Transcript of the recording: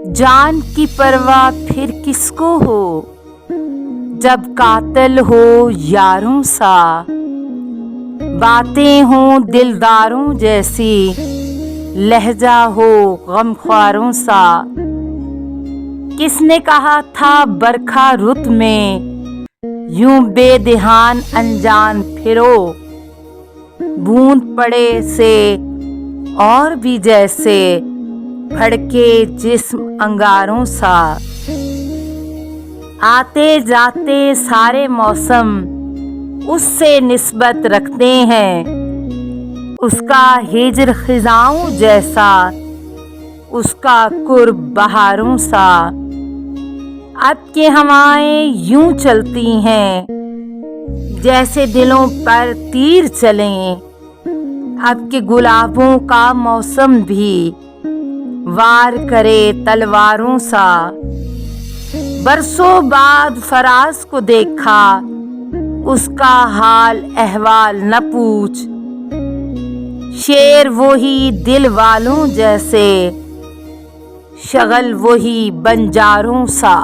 जान की परवाह फिर किसको हो, जब कातिल हो यारों सा, बातें हों दिलदारों जैसी, लहजा हो गमख्वारों सा। किसने कहा था बरखा रुत में, यूं बेध्यान अनजान फिरो, बूंद पड़े से और भी जैसे, भड़के जिस्म अंगारों सा। आते जाते सारे मौसम उससे निस्बत रखते हैं, उसका हिज्र खिजाओं जैसा, उसका कुर्ब बहारों सा। अब के हवाएं यूं चलती हैं, जैसे दिलों पर तीर चलें, अब के गुलाबों का मौसम भी वार करे तलवारों सा। बरसों बाद फराज को देखा, उसका हाल अहवाल न पूछ, शेर वही दिल वालों जैसे, शगल वही बंजारों सा।